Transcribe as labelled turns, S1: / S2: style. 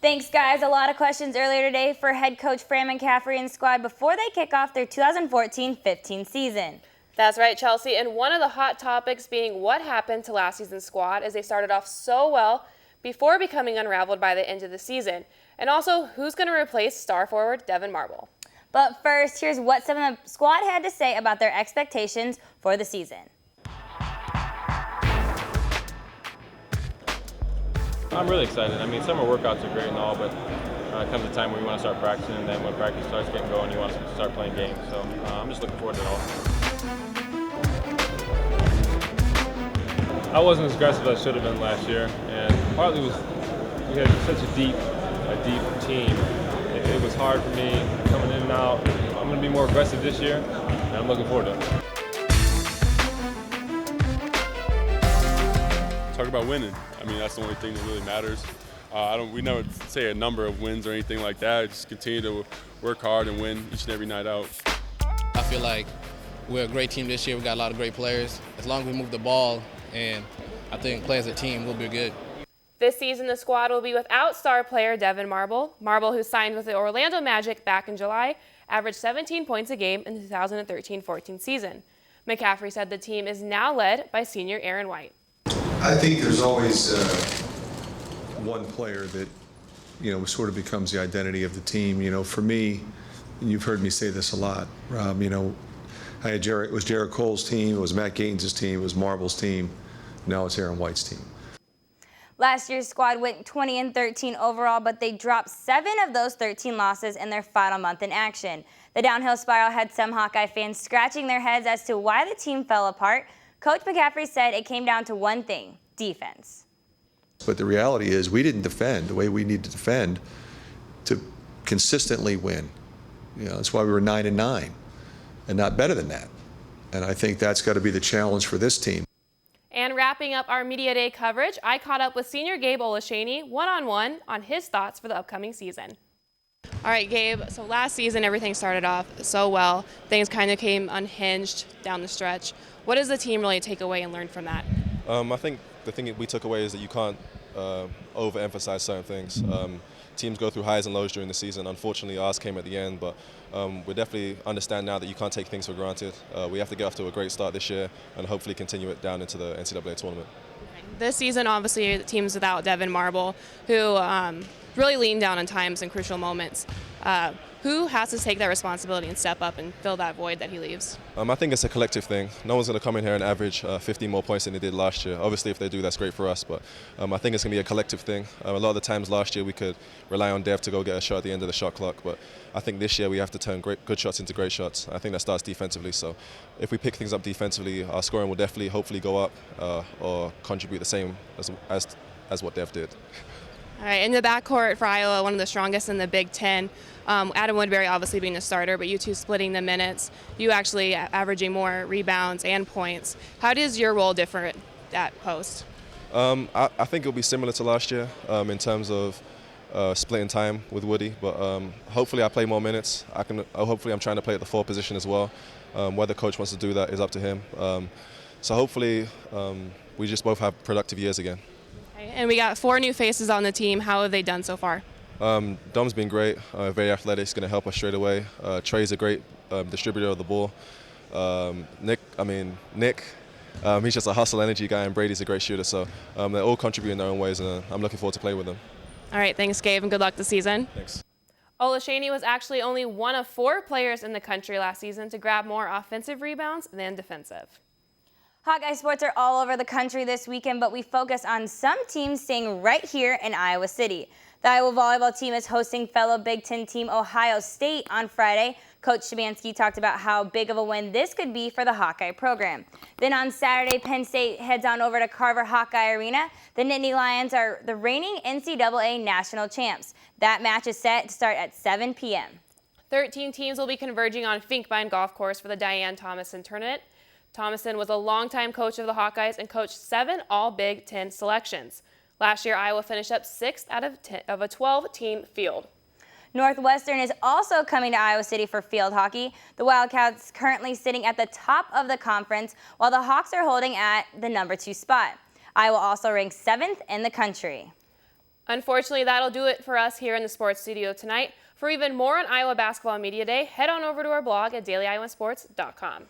S1: Thanks, guys. A lot of questions earlier today for head coach Fran McCaffrey and squad before they kick off their 2014-15 season.
S2: That's right, Chelsea. And one of the hot topics being what happened to last season's squad as they started off so well before becoming unraveled by the end of the season. And also, who's going to replace star forward Devin Marble?
S1: But first, here's what some of the squad had to say about their expectations for the season.
S3: I'm really excited. I mean, summer workouts are great and all, but it comes a time where you want to start practicing, and then when practice starts getting going, you want to start playing games. So I'm just looking forward to it all. I wasn't as aggressive as I should have been last year, and partly was we had such a deep team. It was hard for me coming in and out. I'm going to be more aggressive this year, and I'm looking forward to it.
S4: Talk about winning. I mean, that's the only thing that really matters. We never say a number of wins or anything like that. Just continue to work hard and win each and every night out.
S5: I feel like we're a great team this year. We got a lot of great players. As long as we move the ball, and I think play as a team, we'll be good.
S2: This season, the squad will be without star player Devin Marble. Marble, who signed with the Orlando Magic back in July, averaged 17 points a game in the 2013-14 season. McCaffrey said the team is now led by senior Aaron White.
S6: I think there's always one player that, sort of becomes the identity of the team. For me, and you've heard me say this a lot, Rob, it was Jared Cole's team, it was Matt Gaines' team, it was Marble's team, now it's Aaron White's team.
S1: Last year's squad went 20-13 overall, but they dropped 7 of those 13 losses in their final month in action. The downhill spiral had some Hawkeye fans scratching their heads as to why the team fell apart. Coach McCaffrey said it came down to one thing: defense.
S6: But the reality is we didn't defend the way we need to defend to consistently win. That's why we were 9-9 and not better than that. And I think that's got to be the challenge for this team.
S2: And wrapping up our Media Day coverage, I caught up with senior Gabe Olashaney one-on-one on his thoughts for the upcoming season. All right, Gabe, so last season everything started off so well. Things kind of came unhinged down the stretch. What does the team really take away and learn from that?
S7: I think the thing we took away is that you can't overemphasize certain things. Teams go through highs and lows during the season. Unfortunately, ours came at the end, but we definitely understand now that you can't take things for granted. We have to get off to a great start this year and hopefully continue it down into the NCAA tournament.
S2: This season, obviously, the team's without Devin Marble, who really leaned down in times and crucial moments. Who has to take that responsibility and step up and fill that void that he leaves? I
S7: think it's a collective thing. No one's going to come in here and average 15 more points than they did last year. Obviously, if they do, that's great for us, but I think it's going to be a collective thing. A lot of the times last year we could rely on Dev to go get a shot at the end of the shot clock, but I think this year we have to turn good shots into great shots. I think that starts defensively, so if we pick things up defensively, our scoring will definitely hopefully go up or contribute the same as what Dev did.
S2: All right, in the backcourt for Iowa, one of the strongest in the Big Ten. Adam Woodbury obviously being a starter, but you two splitting the minutes. You actually averaging more rebounds and points. How does your role differ at post?
S7: I think it'll be similar to last year in terms of splitting time with Woody, but hopefully I play more minutes. Hopefully I'm trying to play at the 4 position as well. Whether coach wants to do that is up to him. So hopefully we just both have productive years again.
S2: And we got 4 new faces on the team. How have they done so far?
S7: Dom's been great, very athletic, he's going to help us straight away. Trey's a great distributor of the ball. Nick, he's just a hustle energy guy, and Brady's a great shooter. So they're all contributing in their own ways, and I'm looking forward to play with them.
S2: All right, thanks, Gabe, and good luck this season.
S7: Thanks.
S2: Olashaney was actually only one of 4 players in the country last season to grab more offensive rebounds than defensive.
S1: Hawkeye sports are all over the country this weekend, but we focus on some teams staying right here in Iowa City. The Iowa volleyball team is hosting fellow Big Ten team Ohio State on Friday. Coach Shabansky talked about how big of a win this could be for the Hawkeye program. Then on Saturday, Penn State heads on over to Carver Hawkeye Arena. The Nittany Lions are the reigning NCAA national champs. That match is set to start at 7 p.m.
S2: 13 teams will be converging on Finkbine Golf Course for the Diane Thomason tournament. Thomason was a longtime coach of the Hawkeyes and coached 7 All-Big Ten selections. Last year, Iowa finished up 6th out of a 12-team field.
S1: Northwestern is also coming to Iowa City for field hockey. The Wildcats currently sitting at the top of the conference, while the Hawks are holding at the number 2 spot. Iowa also ranks 7th in the country.
S2: Unfortunately, that'll do it for us here in the sports studio tonight. For even more on Iowa Basketball Media Day, head on over to our blog at dailyiowonsports.com.